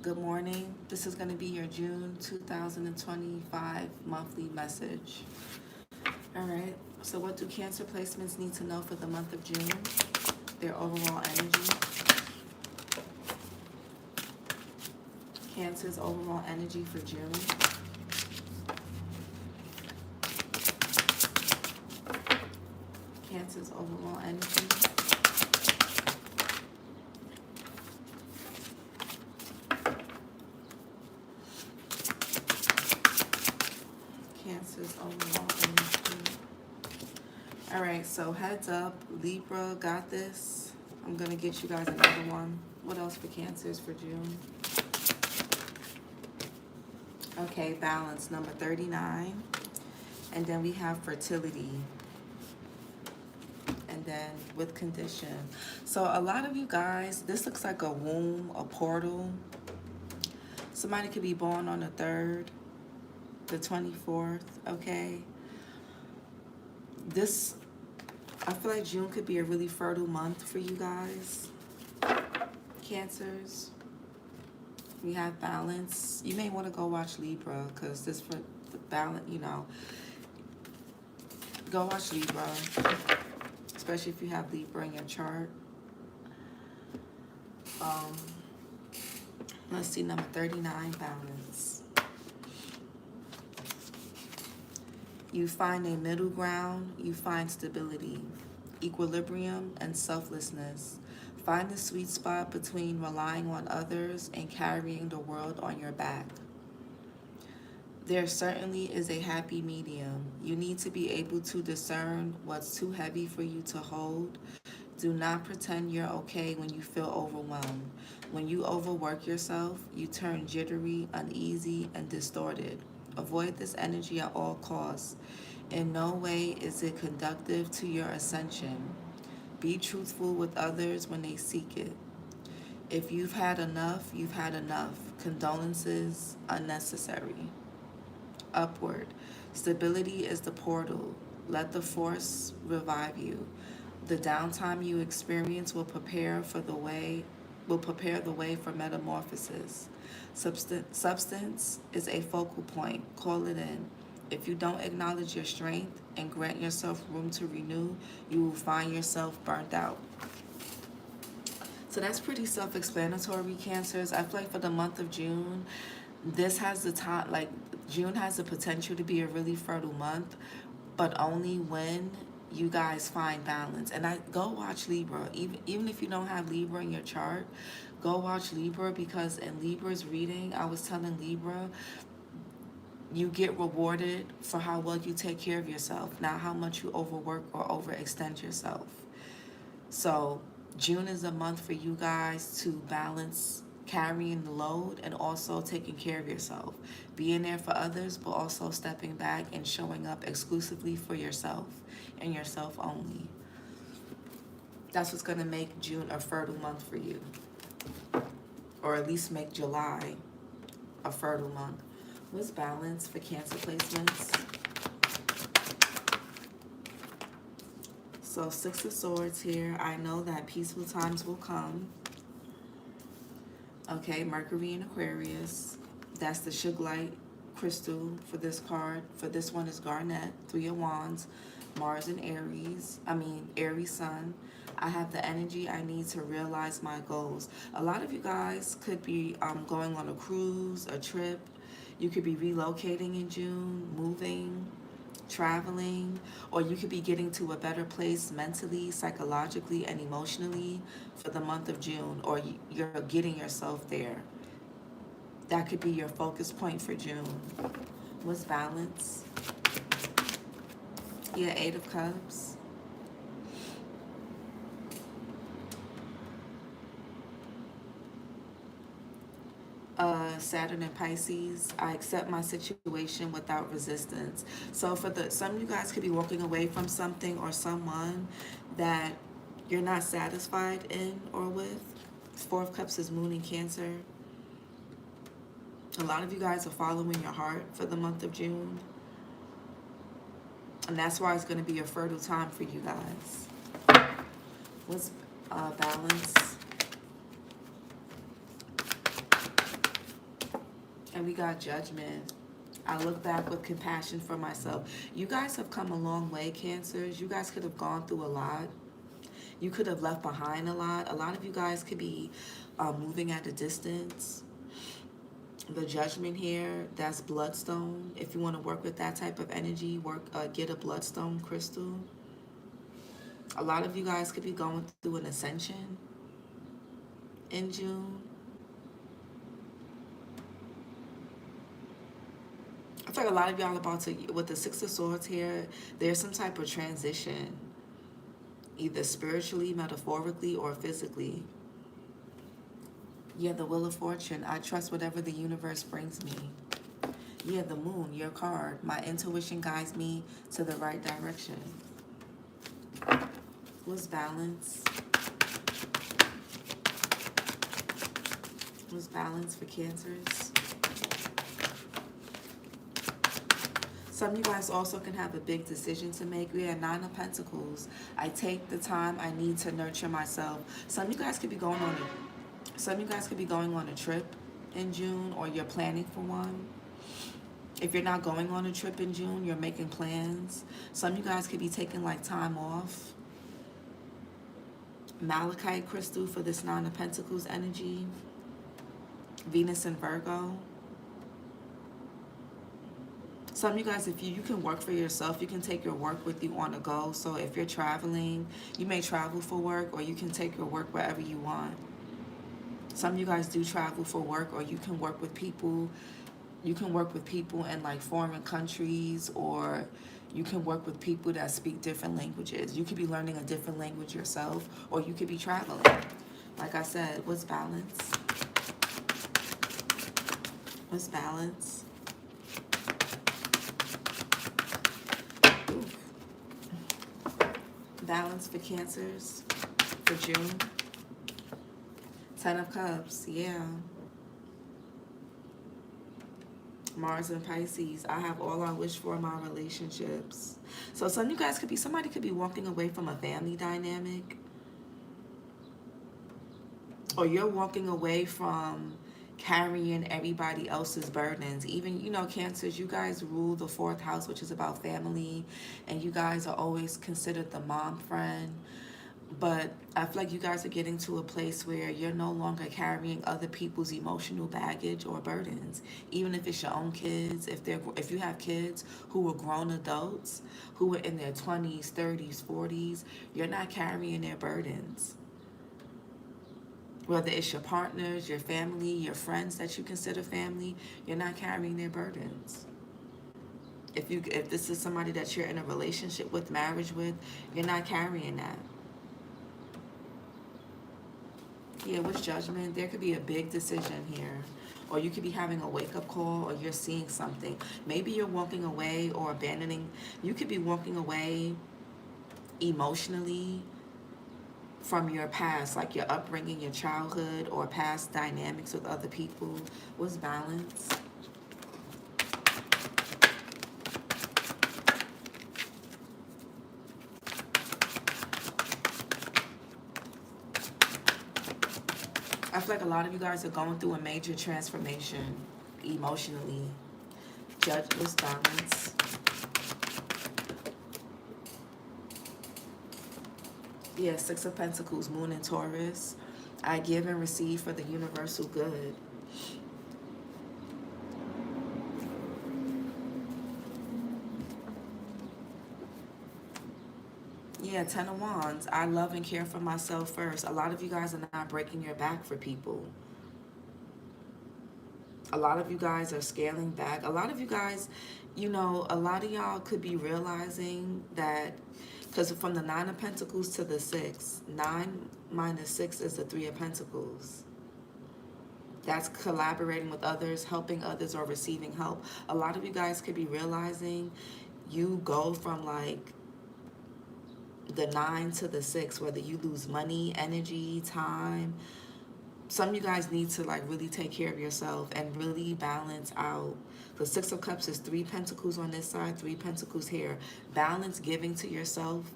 Good morning. This is going to be your June 2025 monthly message. All right. So, what do Cancer placements need to know for the month of June? Their overall energy. Cancer's overall energy for June. Cancer's overall energy. Cancer's overall energy. All right, so heads up, Libra got this. I'm going to get you guys another one. What else for Cancers for June? Okay, balance, number 39. And then we have fertility. And then with condition. So a lot of you guys, this looks like a womb, a portal. Somebody could be born on the 3rd, the 24th, okay? I feel like June could be a really fertile month for you guys. Cancers. We have balance. You may want to go watch Libra because this for the balance, Go watch Libra, especially if you have Libra in your chart. Let's see, number 39, balance. You find a middle ground, you find stability, equilibrium, and selflessness. Find the sweet spot between relying on others and carrying the world on your back. There certainly is a happy medium. You need to be able to discern what's too heavy for you to hold. Do not pretend you're okay when you feel overwhelmed. When you overwork yourself, you turn jittery, uneasy, and distorted. Avoid this energy at all costs. In no way is it conducive to your ascension. Be truthful with others when they seek it. If you've had enough, you've had enough. Condolences unnecessary. Upward. Stability is the portal. Let the force revive you. The downtime you experience will prepare the way for metamorphosis. Substance is a focal point. Call it in. If you don't acknowledge your strength and grant yourself room to renew, you will find yourself burnt out. So that's pretty self-explanatory, Cancers. I feel like for the month of June, this has the time, like June has the potential to be a really fertile month, but only when you guys find balance. And I go watch Libra. Even if you don't have Libra in your chart, go watch Libra, because in Libra's reading, I was telling Libra, you get rewarded for how well you take care of yourself, not how much you overwork or overextend yourself. So June is a month for you guys to balance carrying the load and also taking care of yourself. Being there for others, but also stepping back and showing up exclusively for yourself and yourself only. That's what's going to make June a fertile month for you. Or at least make July a fertile month. What's balance for Cancer placements? So 6 of Swords here. I know that peaceful times will come. Okay, Mercury in Aquarius. That's the Sugarlight crystal for this card. For this one is Garnet, 3 of Wands, Mars in Aries. Aries Sun. I have the energy I need to realize my goals. A lot of you guys could be going on a cruise, a trip. You could be relocating in June, moving, traveling, or you could be getting to a better place mentally, psychologically, and emotionally for the month of June, or you're getting yourself there. That could be your focus point for June. What's balance? Yeah, 8 of Cups. Saturn and Pisces. I accept my situation without resistance. So for some of you guys could be walking away from something or someone that you're not satisfied in or with. 4 of Cups is Moon in Cancer. A lot of you guys are following your heart for the month of June. And that's why it's going to be a fertile time for you guys. What's balance? And we got judgment. I look back with compassion for myself. You guys have come a long way, Cancers. You guys could have gone through a lot. You could have left behind a lot. A lot of you guys could be moving at a distance. The judgment here, that's bloodstone. If you want to work with that type of energy, get a bloodstone crystal. A lot of you guys could be going through an ascension in June. I feel like a lot of y'all about to, with the Six of Swords here, there's some type of transition, either spiritually, metaphorically, or physically. Yeah, the Wheel of Fortune. I trust whatever the universe brings me. Yeah, the Moon, your card. My intuition guides me to the right direction. What's balance? What's balance for Cancers? Some of you guys also can have a big decision to make. We have Nine of Pentacles. I take the time I need to nurture myself. Some of you guys could be going on a trip in June, or you're planning for one. If you're not going on a trip in June, you're making plans. Some of you guys could be taking like time off. Malachite crystal for this Nine of Pentacles energy. Venus and Virgo. Some of you guys, if you can work for yourself, you can take your work with you on the go. So if you're traveling, you may travel for work, or you can take your work wherever you want. Some of you guys do travel for work, or you can work with people. You can work with people in like foreign countries, or you can work with people that speak different languages. You could be learning a different language yourself, or you could be traveling. Like I said, what's balance? What's balance? Balance for Cancers for June. 10 of Cups, yeah. Mars and Pisces. I have all I wish for in my relationships. So some of you guys somebody could be walking away from a family dynamic. Or you're walking away from carrying everybody else's burdens. Even, Cancers, you guys rule the 4th house, which is about family, and you guys are always considered the mom friend. But I feel like you guys are getting to a place where you're no longer carrying other people's emotional baggage or burdens. Even if it's your own kids, if you have kids who are grown adults, who are in their 20s, 30s, 40s, you're not carrying their burdens. Whether it's your partners, your family, your friends that you consider family, you're not carrying their burdens. If this is somebody that you're in a relationship with, marriage with, you're not carrying that. Yeah, with Judgment, there could be a big decision here. Or you could be having a wake-up call, or you're seeing something. Maybe you're walking away or abandoning. You could be walking away emotionally from your past, like your upbringing, your childhood, or past dynamics with other people. What's balance? I feel like a lot of you guys are going through a major transformation emotionally. What's balance? Yeah, 6 of Pentacles, Moon and Taurus. I give and receive for the universal good. Yeah, 10 of Wands. I love and care for myself first. A lot of you guys are not breaking your back for people. A lot of you guys are scaling back. A lot of you guys, a lot of y'all could be realizing that, because from the 9 of Pentacles to the 6, 9 minus 6 is the 3 of Pentacles. That's collaborating with others, helping others, or receiving help. A lot of you guys could be realizing you go from like the 9 to the 6, whether you lose money, energy, time. Some of you guys need to like really take care of yourself and really balance out. The 6 of Cups is 3 Pentacles on this side, 3 Pentacles here. Balance giving to yourself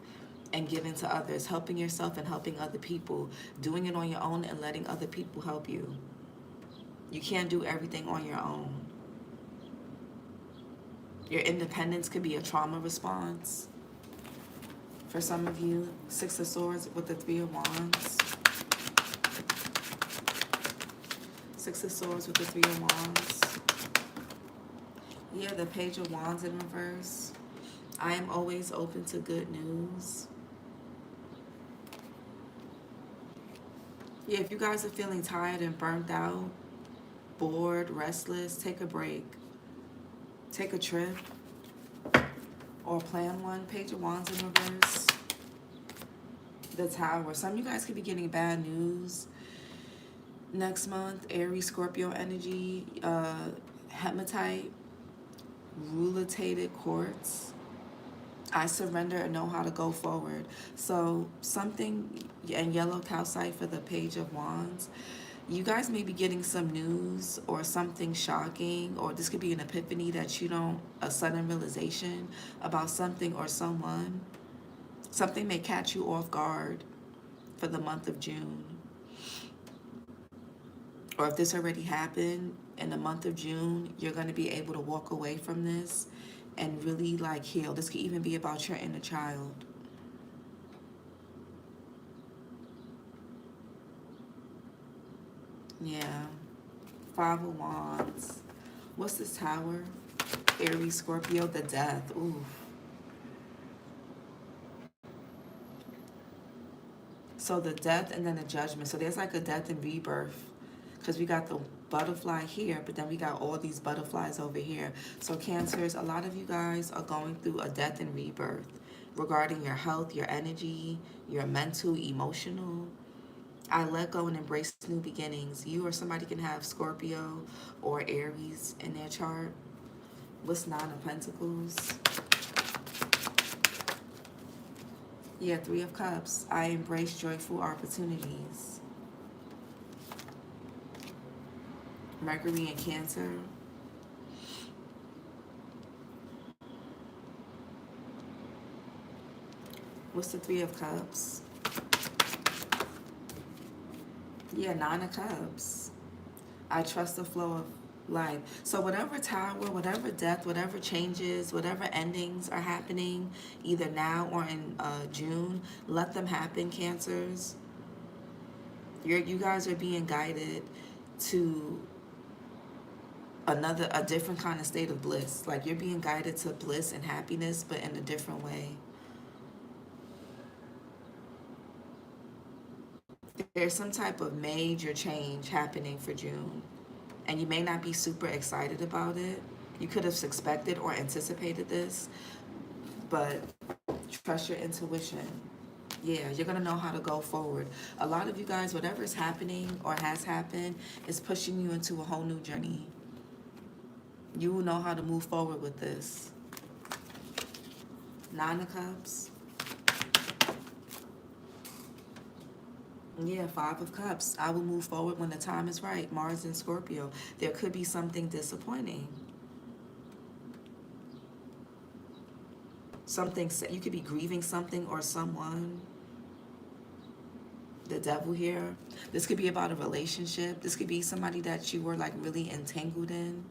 and giving to others, helping yourself and helping other people, doing it on your own and letting other people help you. You can't do everything on your own. Your independence could be a trauma response. For some of you, Six of Swords with the Three of Wands. Six of Swords with the Three of Wands. Yeah, the Page of Wands in reverse. I am always open to good news. Yeah, if you guys are feeling tired and burnt out, bored, restless, take a break. Take a trip or plan one. Page of Wands in reverse. The Tower. Some of you guys could be getting bad news next month. Aries, Scorpio energy, hematite, ruletated quartz. I surrender and know how to go forward. So something, and yellow calcite for the Page of Wands. You guys may be getting some news or something shocking, or this could be an epiphany that you don't, a sudden realization about something or someone. Something may catch you off guard for the month of June. Or if this already happened in the month of June, you're going to be able to walk away from this and really like heal. This could even be about your inner child. Yeah. Five of Wands. What's this Tower? Aries, Scorpio, the Death. Ooh. So the Death and then the Judgment. So there's like a death and rebirth. Because we got the butterfly here, but then we got all these butterflies over here. So Cancers, a lot of you guys are going through a death and rebirth regarding your health, your energy, your mental, emotional. I let go and embrace new beginnings. You or somebody can have Scorpio or Aries in their chart. What's Nine of Pentacles? Yeah, Three of Cups. I embrace joyful opportunities. Mercury in Cancer. What's the Three of Cups? Yeah, Nine of Cups. I trust the flow of life. So whatever tower, whatever death, whatever changes, whatever endings are happening, either now or in June, let them happen, Cancers. You guys are being guided to a different kind of state of bliss. Like you're being guided to bliss and happiness, but in a different way. There's some type of major change happening for June, and you may not be super excited about it. You could have expected or anticipated this, but trust your intuition. Yeah, you're going to know how to go forward. A lot of you guys, whatever is happening or has happened is pushing you into a whole new journey. You will know how to move forward with this. Nine of Cups. Yeah, Five of Cups. I will move forward when the time is right. Mars and Scorpio. There could be something disappointing. Something, you could be grieving something or someone. The Devil here. This could be about a relationship. This could be somebody that you were like really entangled in.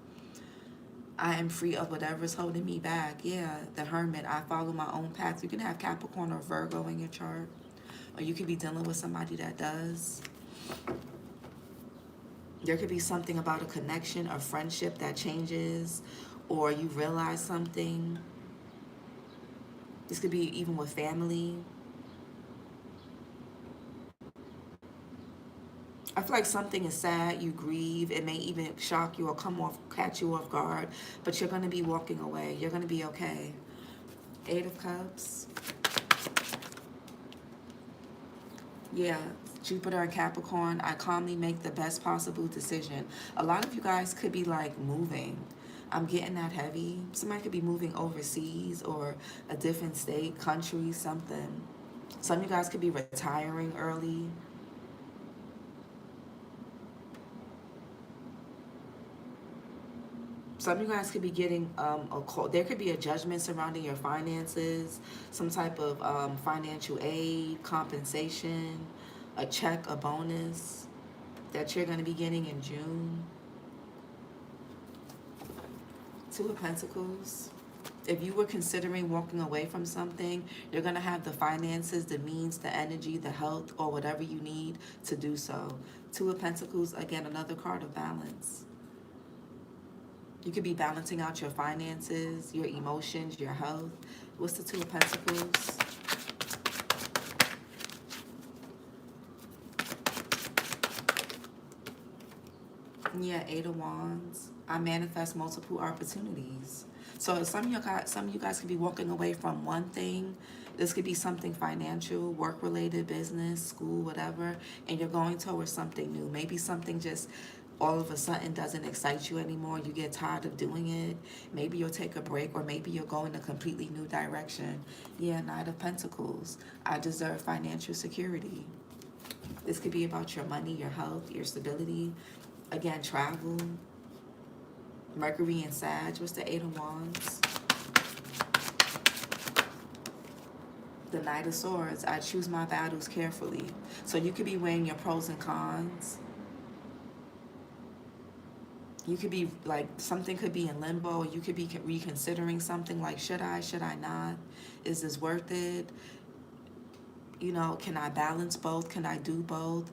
I am free of whatever's holding me back. Yeah, the Hermit. I follow my own path. You can have Capricorn or Virgo in your chart. Or you could be dealing with somebody that does. There could be something about a connection, a friendship that changes, or you realize something. This could be even with family. I feel like something is sad, you grieve, it may even shock you or catch you off guard, but you're going to be walking away. You're going to be okay. Eight of Cups. Yeah, Jupiter and Capricorn. I calmly make the best possible decision. A lot of you guys could be like moving. I'm getting that heavy. Somebody could be moving overseas or a different state, country, something. Some of you guys could be retiring early. Some of you guys could be getting a call. There could be a judgment surrounding your finances, some type of financial aid, compensation, a check, a bonus that you're going to be getting in June. Two of Pentacles. If you were considering walking away from something, you're going to have the finances, the means, the energy, the health, or whatever you need to do so. Two of Pentacles, again, another card of balance. You could be balancing out your finances, your emotions, your health. What's the Two of Pentacles? Yeah, Eight of Wands. I manifest multiple opportunities. So some of you guys could be walking away from one thing. This could be something financial, work-related, business, school, whatever, and you're going towards something new. Maybe something just all of a sudden doesn't excite you anymore. You get tired of doing it. Maybe you'll take a break, or maybe you'll go in a completely new direction. Yeah, Knight of Pentacles. I deserve financial security. This could be about your money, your health, your stability. Again, travel. Mercury and Sag. What's the Eight of Wands? The Knight of Swords. I choose my battles carefully. So you could be weighing your pros and cons. You could be like, something could be in limbo. You could be reconsidering something like, should I not? Is this worth it? You know, can I balance both? Can I do both?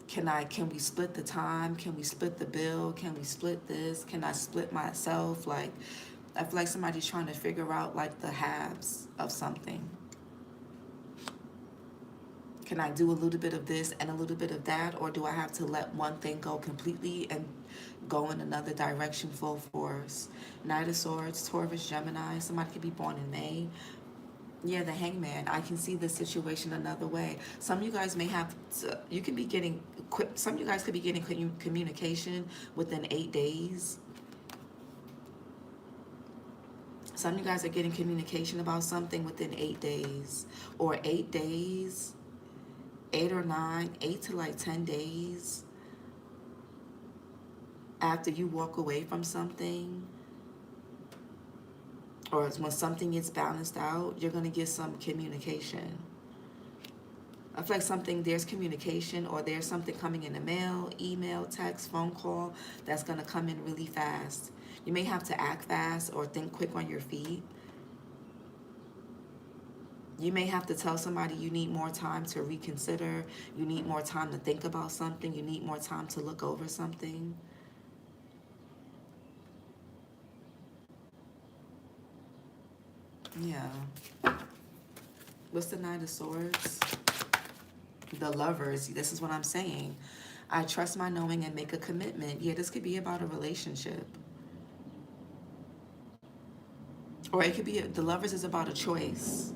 Can we split the time? Can we split the bill? Can we split this? Can I split myself? Like, I feel like somebody's trying to figure out like the halves of something. Can I do a little bit of this and a little bit of that? Or do I have to let one thing go completely and go in another direction full force? Knight of Swords, Taurus, Gemini. Somebody could be born in May. Yeah, the Hangman. I can see the situation another way. Some of you guys may have to, you could be getting, some of you guys could be getting communication within 8 days. Some of you guys are getting communication about something within 8 days. Or 8 days, 8 or 9, 8 to like 10 days after you walk away from something. Or when something gets balanced out, you're going to get some communication. I feel like there's communication, or there's something coming in the mail, email, text, phone call that's going to come in really fast. You may have to act fast or think quick on your feet. You may have to tell somebody you need more time to reconsider. You need more time to think about something. You need more time to look over something. Yeah. What's the Knight of Swords? The Lovers. This is what I'm saying. I trust my knowing and make a commitment. Yeah, this could be about a relationship. Or it could be, the Lovers is about a choice.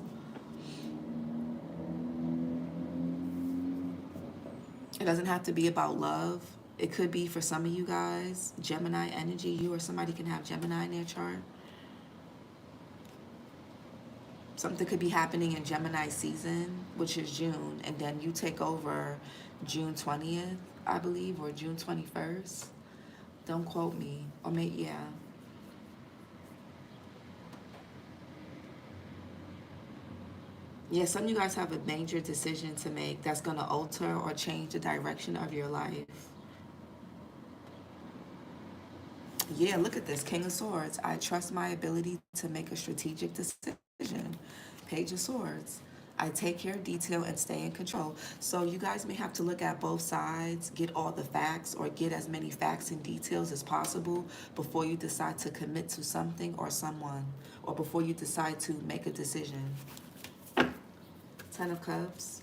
It doesn't have to be about love. It could be, for some of you guys, Gemini energy. You or somebody can have Gemini in their chart. Something could be happening in Gemini season, which is June, and then you take over June 20th, I believe, or June 21st. Don't quote me. Or maybe, yeah. Yeah, some of you guys have a major decision to make that's going to alter or change the direction of your life. Yeah, look at this. King of Swords. I trust my ability to make a strategic decision. Page of Swords. I take care of detail and stay in control. So you guys may have to look at both sides, get all the facts, or get as many facts and details as possible before you decide to commit to something or someone, or before you decide to make a decision. 10 of Cups.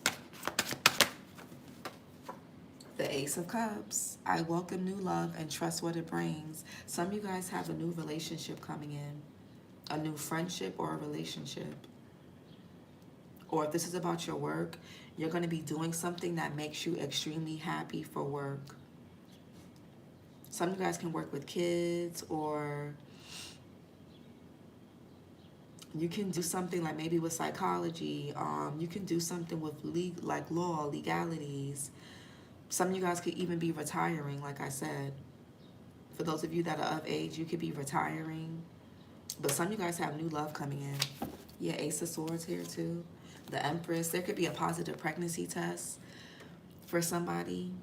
The Ace of Cups. I welcome new love and trust what it brings. Some of you guys have a new relationship coming in. A new friendship or a relationship. Or if this is about your work, you're going to be doing something that makes you extremely happy for work. Some of you guys can work with kids, or you can do something like maybe with psychology. You can do something with like law, legalities. Some of you guys could even be retiring, like I said. For those of you that are of age, you could be retiring. But some of you guys have new love coming in. Yeah, Ace of Swords here too. The Empress. There could be a positive pregnancy test for somebody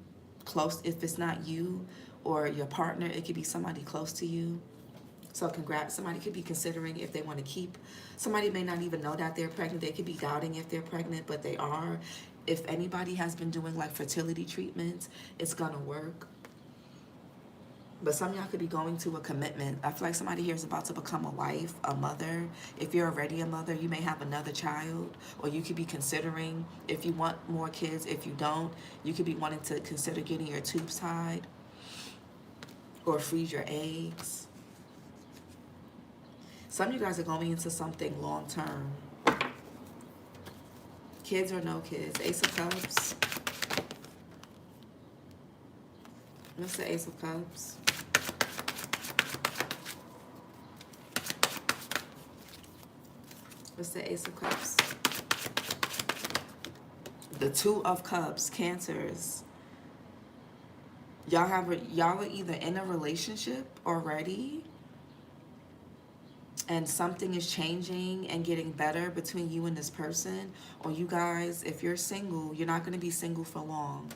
close. If it's not you or your partner, it could be somebody close to you. So congrats. Somebody could be considering if they want to keep. Somebody may not even know that they're pregnant. They could be doubting if they're pregnant, but they are. If anybody has been doing like fertility treatments, it's gonna work. But some of y'all could be going to a commitment. I feel like somebody here is about to become a wife, a mother. If you're already a mother, you may have another child, or you could be considering if you want more kids. If you don't, you could be wanting to consider getting your tubes tied or freeze your eggs. Some of you guys are going into something long term. Kids or no kids. Ace of Cups. What's the Ace of Cups? What's the Ace of Cups? The Two of Cups. Cancers. Y'all are either in a relationship already, and something is changing and getting better between you and this person, or you guys, if you're single, you're not going to be single for long.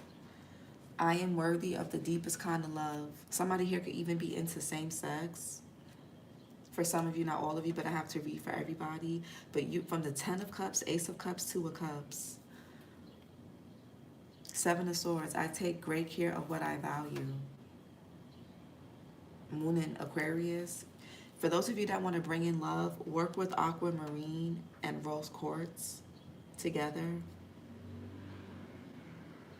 I am worthy of the deepest kind of love. Somebody here could even be into same sex. For some of you, not all of you, but I have to read for everybody. But you, from the 10 of Cups, Ace of Cups, 2 of Cups, 7 of Swords, I take great care of what I value. Moon in Aquarius. For those of you that want to bring in love, work with aquamarine and rose quartz together.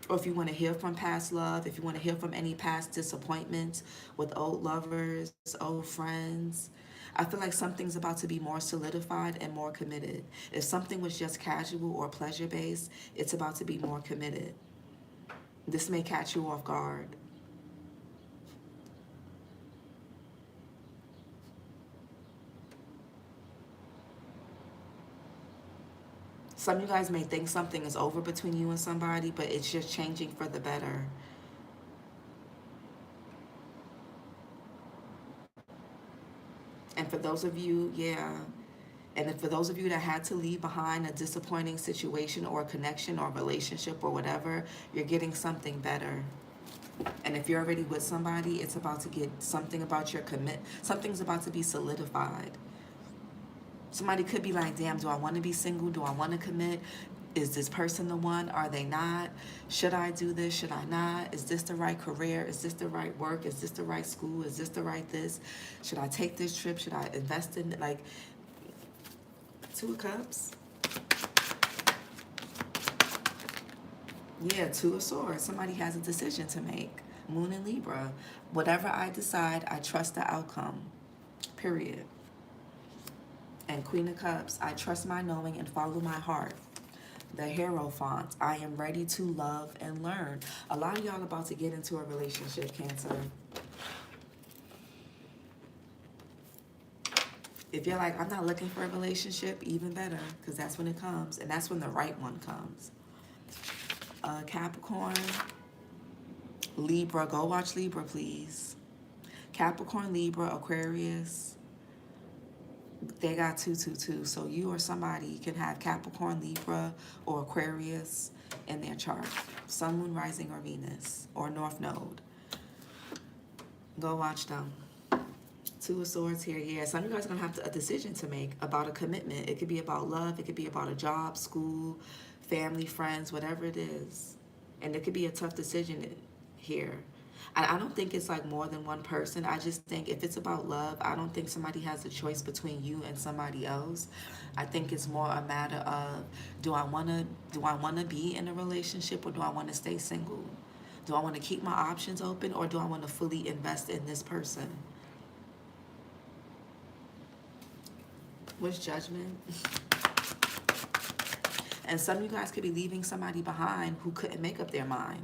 Or if you want to heal from past love, if you want to heal from any past disappointments with old lovers, old friends, I feel like something's about to be more solidified and more committed. If something was just casual or pleasure-based, it's about to be more committed. This may catch you off guard. Some of you guys may think something is over between you and somebody, but it's just changing for the better. And for those of you, yeah. And for those of you that had to leave behind a disappointing situation or connection or relationship or whatever, you're getting something better. And if you're already with somebody, it's about to get something about your something's about to be solidified. Somebody could be like, damn, do I want to be single? Do I want to commit? Is this person the one? Are they not? Should I do this? Should I not? Is this the right career? Is this the right work? Is this the right school? Is this the right this? Should I take this trip? Should I invest in it? Like, 2 of Cups. Yeah, 2 of Swords. Somebody has a decision to make. Moon in Libra. Whatever I decide, I trust the outcome. Period. And Queen of Cups. I trust my knowing and follow my heart. The Hierophant. I am ready to love and learn. A lot of y'all about to get into a relationship, Cancer. If you're like, I'm not looking for a relationship, even better, because that's when it comes, and that's when the right one comes. Capricorn, Libra. Go watch Libra, please. Capricorn, Libra, Aquarius. They got 222. So you or somebody can have Capricorn, Libra, or Aquarius in their chart. Sun, Moon, Rising, or Venus, or North Node. Go watch them. 2 of Swords here. Yeah, some of you guys are going to have a decision to make about a commitment. It could be about love. It could be about a job, school, family, friends, whatever it is. And it could be a tough decision here. I don't think it's like more than one person. I just think if it's about love, I don't think somebody has a choice between you and somebody else. I think it's more a matter of, do I want to be in a relationship, or do I want to stay single? Do I want to keep my options open, or do I want to fully invest in this person? What's Judgment? And some of you guys could be leaving somebody behind who couldn't make up their mind.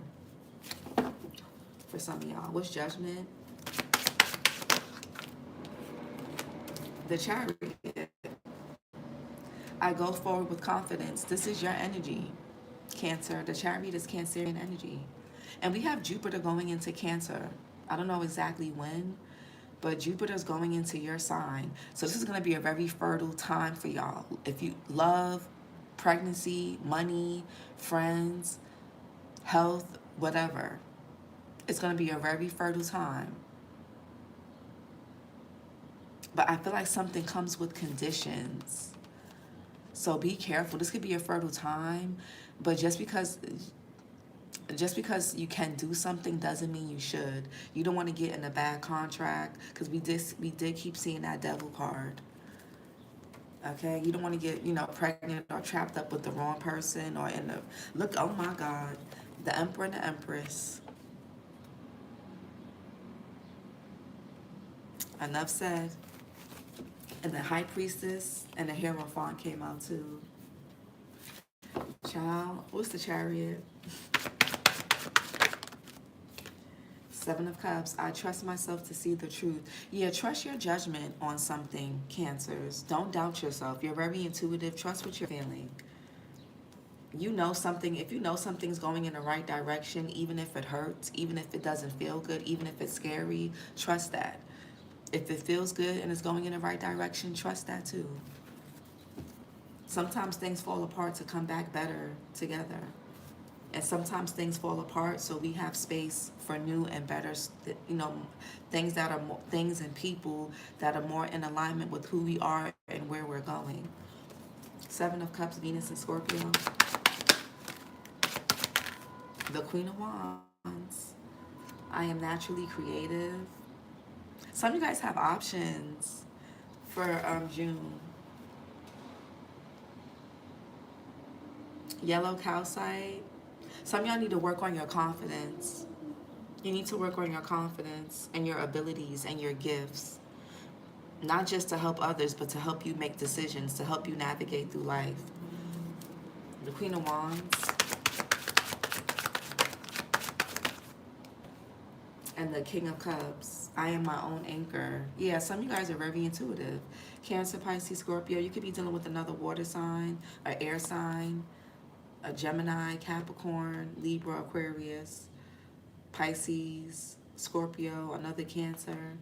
For some of y'all. What's Judgment? The Chariot. I go forward with confidence. This is your energy, Cancer. The Chariot is Cancerian energy. And we have Jupiter going into Cancer. I don't know exactly when, but Jupiter's going into your sign. So this is going to be a very fertile time for y'all. If you love, pregnancy, money, friends, health, whatever, it's going to be a very fertile time. But I feel like something comes with conditions. So be careful. This could be a fertile time, but just because you can do something doesn't mean you should. You don't want to get in a bad contract, because we did keep seeing that devil card. Okay, you don't want to get, pregnant or trapped up with the wrong person, or in the look. Oh my God, the Emperor and the Empress. Enough said. And the High Priestess and the Hierophant came out too. Child, what's the Chariot? Seven of Cups. I trust myself to see the truth. Yeah, trust your judgment on something, Cancers. Don't doubt yourself. You're very intuitive. Trust what you're feeling. You know something. If you know something's going in the right direction, even if it hurts, even if it doesn't feel good, even if it's scary, trust that. If it feels good and it's going in the right direction, trust that too. Sometimes things fall apart to come back better together. And sometimes things fall apart so we have space for new and better, things that are more, things and people that are more in alignment with who we are and where we're going. Seven of Cups, Venus and Scorpio. The Queen of Wands. I am naturally creative. Some of you guys have options for June. Yellow calcite. Some of y'all need to work on your confidence. You need to work on your confidence and your abilities and your gifts. Not just to help others, but to help you make decisions, to help you navigate through life. The Queen of Wands. And the King of Cups. I am my own anchor. Yeah, some of you guys are very intuitive. Cancer, Pisces, Scorpio. You could be dealing with another water sign, an air sign, a Gemini, Capricorn, Libra, Aquarius, Pisces, Scorpio, another Cancer,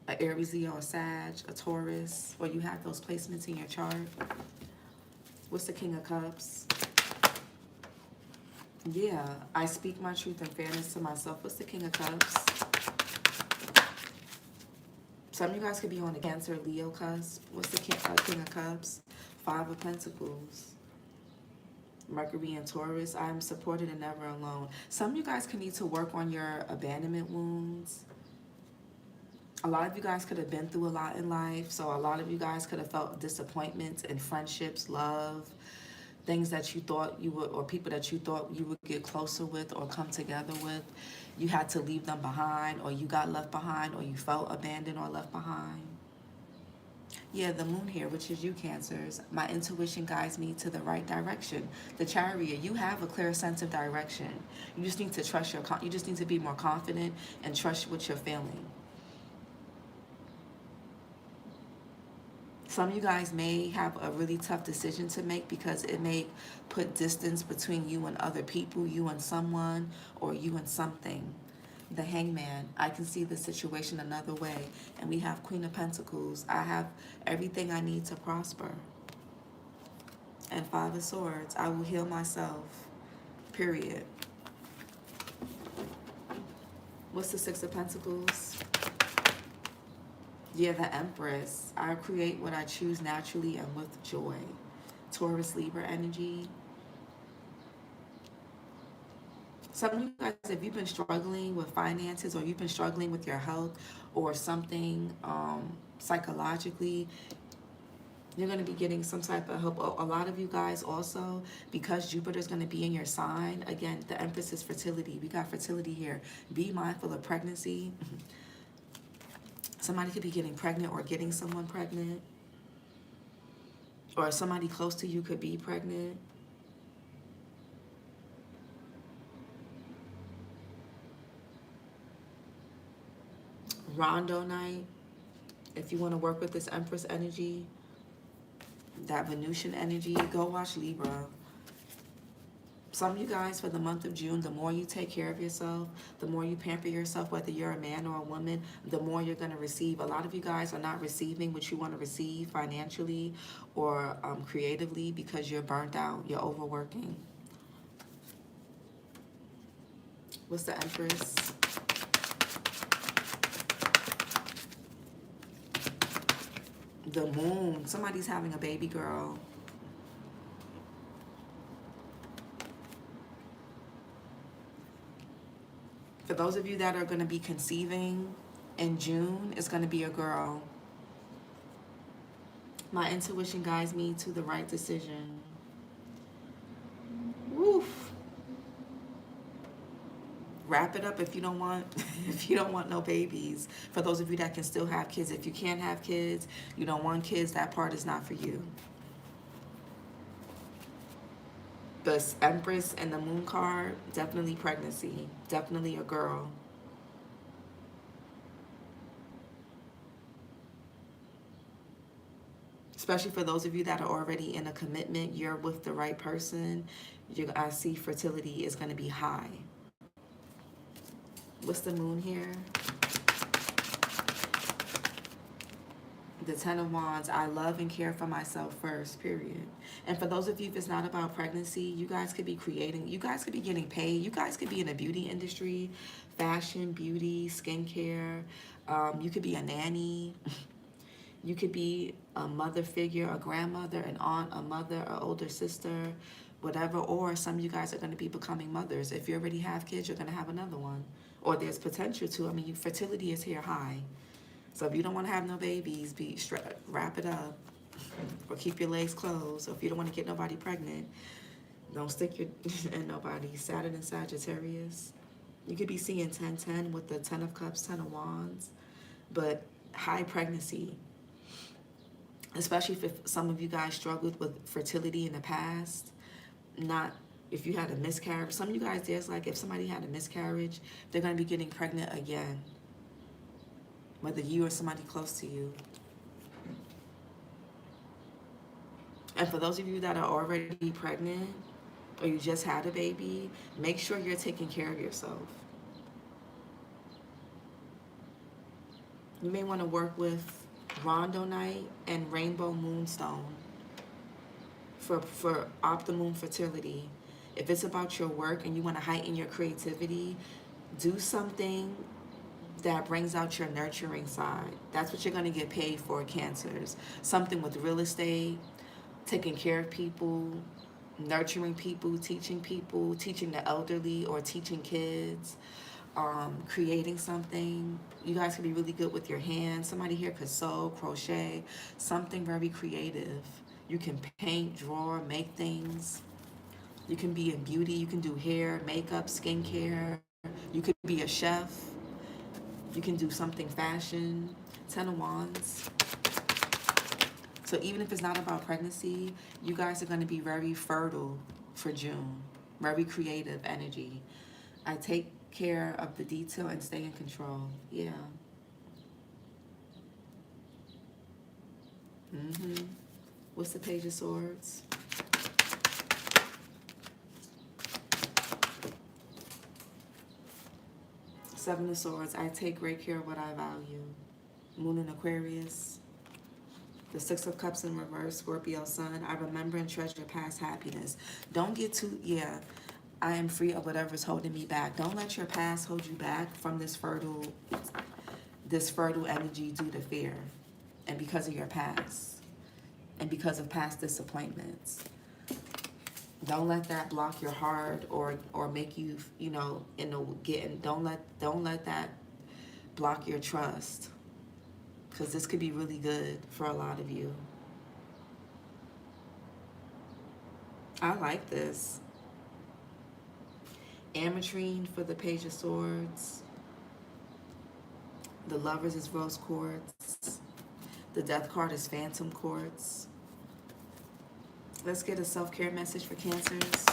a Aries, Leo, a Sag, a Taurus, or you have those placements in your chart. What's the King of Cups? Yeah, I speak my truth and fairness to myself. What's the King of Cups? Some of you guys could be on the Cancer, Leo cusp. What's the King of Cups? Five of Pentacles. Mercury and Taurus. I am supported and never alone. Some of you guys could need to work on your abandonment wounds. A lot of you guys could have been through a lot in life, so a lot of you guys could have felt disappointments in friendships, love, things that you thought you would, or people that you thought you would get closer with or come together with. You had to leave them behind, or you got left behind, or you felt abandoned or left behind. Yeah, the moon here, which is you, Cancers. My intuition guides me to the right direction. The Chariot, you have a clear sense of direction. You just need to trust you just need to be more confident and trust what you're feeling. Some of you guys may have a really tough decision to make, because it may put distance between you and other people, you and someone, or you and something. The Hangman, I can see the situation another way. And we have Queen of Pentacles. I have everything I need to prosper. And Five of Swords, I will heal myself. Period. What's the Six of Pentacles? Yeah, the Empress. I create what I choose naturally and with joy. Taurus, Libra energy. Some of you guys, if you've been struggling with finances, or you've been struggling with your health or something psychologically, you're going to be getting some type of help. A lot of you guys also, because Jupiter's going to be in your sign. Again, the Empress is fertility. We got fertility here. Be mindful of pregnancy. Somebody could be getting pregnant or getting someone pregnant. Or somebody close to you could be pregnant. Rondo night. If you want to work with this Empress energy, that Venusian energy, go watch Libra. Some of you guys, for the month of June, the more you take care of yourself, the more you pamper yourself, whether you're a man or a woman, the more you're going to receive. A lot of you guys are not receiving what you want to receive financially or creatively, because you're burnt out, you're overworking. What's the Empress? The moon. Somebody's having a baby girl. For those of you that are going to be conceiving in June, it's going to be a girl. My intuition guides me to the right decision. Woof. Wrap it up if you don't want if you don't want no babies. For those of you that can still have kids, if you can't have kids, you don't want kids, that part is not for you. The Empress and the Moon card, definitely pregnancy, definitely a girl. Especially for those of you that are already in a commitment, you're with the right person, I see fertility is going to be high. What's the moon here? The Ten of Wands. I love and care for myself first, period. And for those of you, if it's not about pregnancy, you guys could be creating, you guys could be getting paid, you guys could be in the beauty industry, fashion, beauty, skincare. You could be a nanny. You could be a mother figure, a grandmother, an aunt, a mother, an older sister, whatever. Or some of you guys are going to be becoming mothers. If you already have kids, you're going to have another one. Or there's potential to. I mean, fertility is here high. So if you don't want to have no babies, wrap it up. Or keep your legs closed. Or if you don't want to get nobody pregnant, don't stick your in nobody. Saturn and Sagittarius. You could be seeing 10-10 with the 10 of Cups, 10 of Wands. But high pregnancy. Especially if some of you guys struggled with fertility in the past. Not if you had a miscarriage. Some of you guys, there's like if somebody had a miscarriage, they're going to be getting pregnant again. Whether you or somebody close to you. And for those of you that are already pregnant or you just had a baby, make sure you're taking care of yourself. You may want to work with rondonite and rainbow moonstone for optimum fertility. If it's about your work and you want to heighten your creativity, do something that brings out your nurturing side. That's what you're going to get paid for, Cancers. Something with real estate, taking care of people, nurturing people, teaching the elderly or teaching kids, creating something. You guys can be really good with your hands. Somebody here could sew, crochet, something very creative. You can paint, draw, make things. You can be in beauty. You can do hair, makeup, skincare. You could be a chef. You can do something fashion. 10 of Wands. So even if it's not about pregnancy, you guys are going to be very fertile for June. Very creative energy. I take care of the detail and stay in control. Yeah. What's the Page of Swords? Seven of Swords. I take great care of what I value. Moon in Aquarius. The Six of Cups in reverse. Scorpio Sun. I remember and treasure past happiness. Don't get too, I am free of whatever's holding me back. Don't let your past hold you back from this fertile energy due to fear and because of your past and because of past disappointments. Don't let that block your heart or make you, don't let that block your trust, because this could be really good for a lot of you. I like this. Ametrine for the Page of Swords. The Lovers is Rose Quartz. The Death card is Phantom Quartz. Let's get a self-care message for Cancers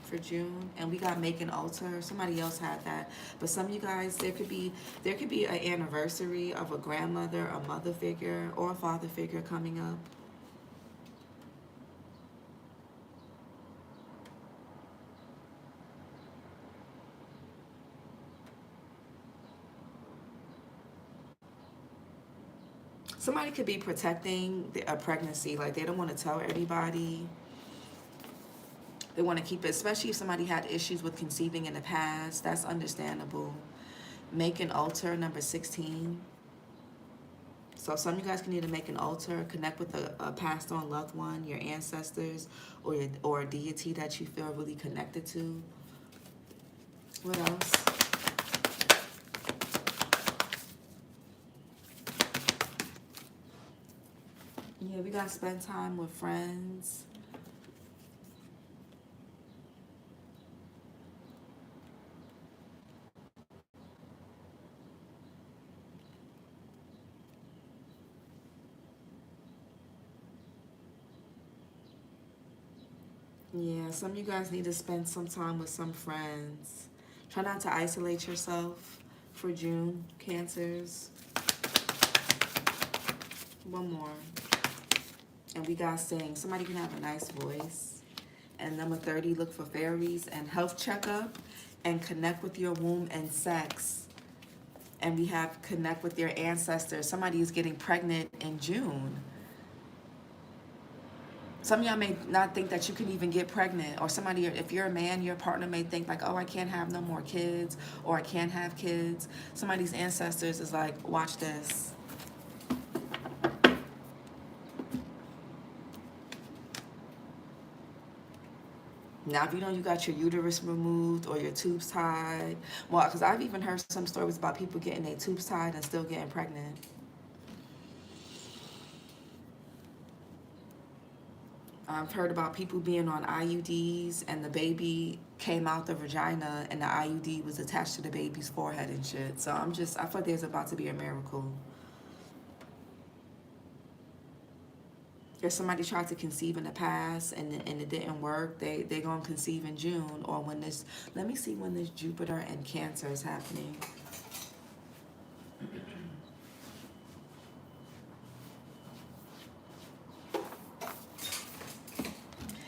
for June. And we got Make an Altar. Somebody else had that. But some of you guys, there could be an anniversary of a grandmother, a mother figure, or a father figure coming up. Somebody could be protecting a pregnancy. Like they don't want to tell everybody. They want to keep it, especially if somebody had issues with conceiving in the past. That's understandable. Make an altar, number 16. So some of you guys can either make an altar, connect with a passed on loved one, your ancestors, or a deity that you feel really connected to. What else? Yeah, we gotta spend time with friends. Yeah, some of you guys need to spend some time with some friends. Try not to isolate yourself for June, Cancers. One more. And we got sing. Somebody can have a nice voice. And number 30, look for fairies and health checkup and connect with your womb and sex. And we have connect with your ancestors. Somebody is getting pregnant in June. Some of y'all may not think that you can even get pregnant, or somebody, if you're a man, your partner may think like, oh, I can't have no more kids, or I can't have kids. Somebody's ancestors is like, watch this. Now, if you know you got your uterus removed or your tubes tied, well, because I've even heard some stories about people getting their tubes tied and still getting pregnant. I've heard about people being on IUDs and the baby came out the vagina and the IUD was attached to the baby's forehead and shit. So I feel like there's about to be a miracle. If somebody tried to conceive in the past and it didn't work, they're going to conceive in June, or when this, let me see when this Jupiter and Cancer is happening.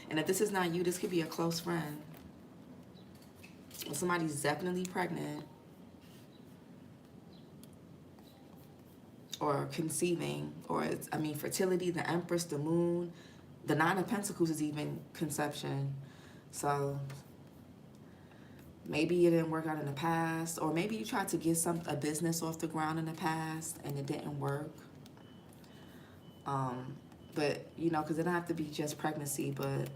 And if this is not you, this could be a close friend. If somebody's definitely pregnant or conceiving, or fertility, the Empress, the Moon, the Nine of Pentacles is even conception. So maybe it didn't work out in the past, or maybe you tried to get a business off the ground in the past and it didn't work. But, because it don't have to be just pregnancy, but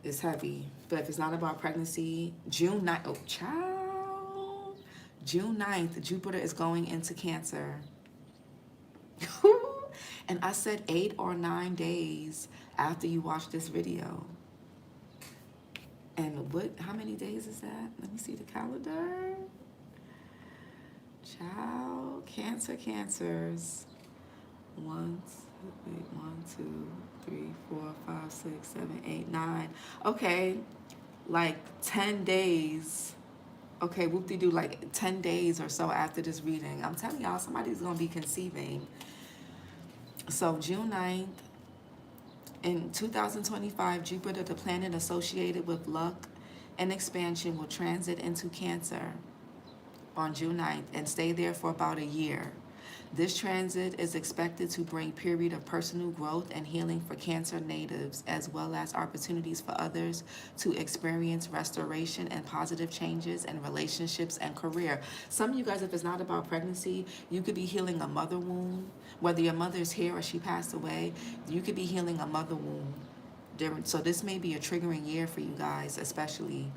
it's heavy. But if it's not about pregnancy, June 9th, oh, child. June 9th, Jupiter is going into Cancer. And I said 8 or 9 days after you watch this video. And how many days is that? Let me see the calendar. Child, Cancers. 1, 2, 3, 4, 5, 6, 7, 8, 9. Okay, like 10 days. Okay, whoop-de-doo, like 10 days or so after this reading. I'm telling y'all, somebody's going to be conceiving. So June 9th, in 2025, Jupiter, the planet associated with luck and expansion, will transit into Cancer on June 9th and stay there for about a year. This transit is expected to bring a period of personal growth and healing for Cancer natives, as well as opportunities for others to experience restoration and positive changes in relationships and career. Some of you guys, if it's not about pregnancy, you could be healing a mother wound. Whether your mother is here or she passed away, you could be healing a mother wound. So this may be a triggering year for you guys, especially.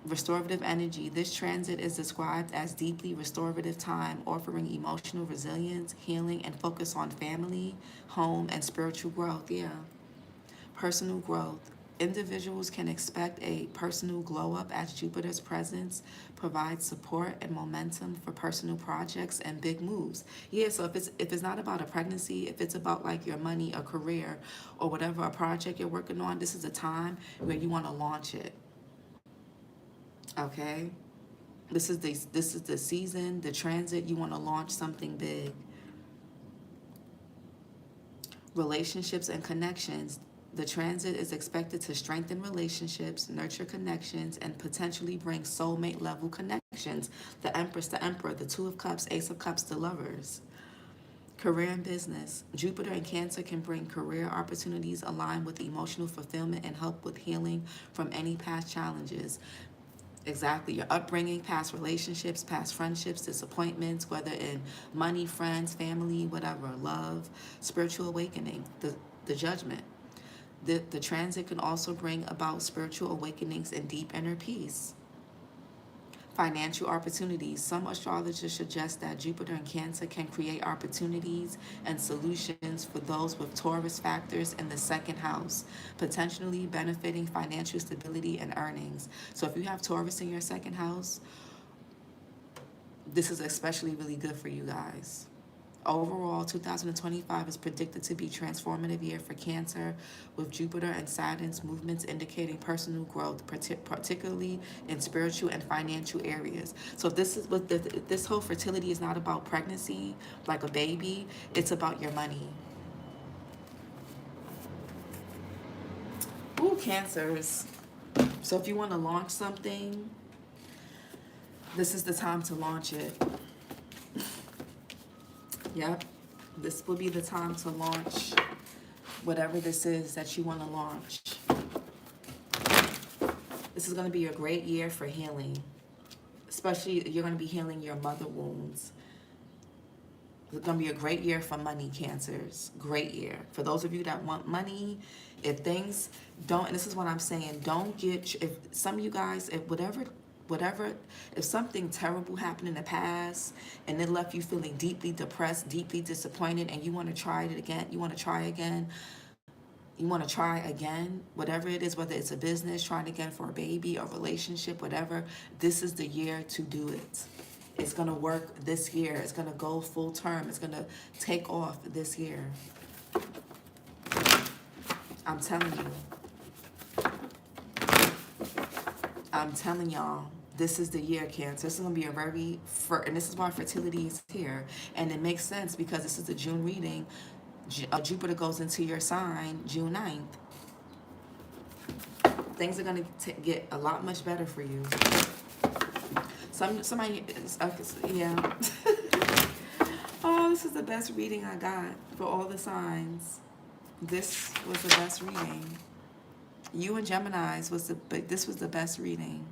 Restorative energy. This transit is described as deeply restorative time, offering emotional resilience, healing, and focus on family, home, and spiritual growth. Yeah. Personal growth. Individuals can expect a personal glow up as Jupiter's presence provides support and momentum for personal projects and big moves. Yeah, so if it's not about a pregnancy, if it's about like your money, a career, or whatever, a project you're working on, this is a time where you want to launch it. Okay, this is the season, the transit. You want to launch something big. Relationships and connections. The transit is expected to strengthen relationships, nurture connections, and potentially bring soulmate level connections. The Empress, the Emperor, the Two of Cups, Ace of Cups, the Lovers. Career and business. Jupiter and Cancer can bring career opportunities aligned with emotional fulfillment and help with healing from any past challenges. Exactly. Your upbringing, past relationships, past friendships, disappointments, whether in money, friends, family, whatever, love, spiritual awakening, the judgment. The transit can also bring about spiritual awakenings and deep inner peace. Financial opportunities. Some astrologers suggest that Jupiter in Cancer can create opportunities and solutions for those with Taurus factors in the second house, potentially benefiting financial stability and earnings. So if you have Taurus in your second house, this is especially really good for you guys. Overall, 2025 is predicted to be a transformative year for Cancer, with Jupiter and Saturn's movements indicating personal growth, particularly in spiritual and financial areas. So this is what this whole fertility is not about pregnancy, like a baby. It's about your money. Ooh, Cancers. So if you want to launch something, this is the time to launch it. Yep, this will be the time to launch whatever this is that you want to launch. This is going to be a great year for healing. Especially, you're going to be healing your mother wounds. It's going to be a great year for money, Cancers. Great year. For those of you that want money, if things don't, and this is what I'm saying, don't get, if some of you guys, if whatever, if something terrible happened in the past and it left you feeling deeply depressed, deeply disappointed, and you want to try it again, you want to try again, whatever it is, whether it's a business, trying again for a baby, a relationship, whatever, this is the year to do it. It's going to work this year. It's going to go full term. It's going to take off this year. I'm telling you. I'm telling y'all. This is the year, Cancer. This is going to be a very, and this is why fertility is here. And it makes sense because this is the June reading. Jupiter goes into your sign June 9th. Things are going to get a lot much better for you. Somebody, yeah. Oh, this is the best reading I got for all the signs. This was the best reading. You and Geminis this was the best reading.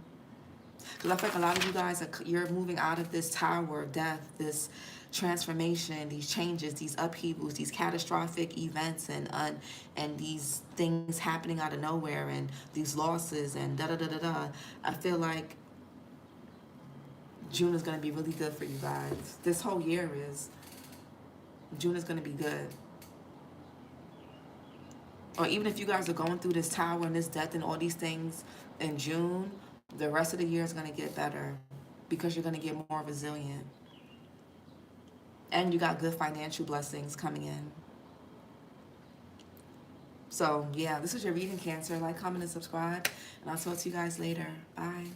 Because I feel like a lot of you guys, you're moving out of this tower of death, this transformation, these changes, these upheavals, these catastrophic events, and these things happening out of nowhere, and these losses, and da-da-da-da-da. I feel like June is going to be really good for you guys. This whole year is. June is going to be good. Or even if you guys are going through this tower and this death and all these things in June, the rest of the year is going to get better because you're going to get more resilient. And you got good financial blessings coming in. So, yeah, this is your reading, Cancer. Like, comment, and subscribe. And I'll talk to you guys later. Bye.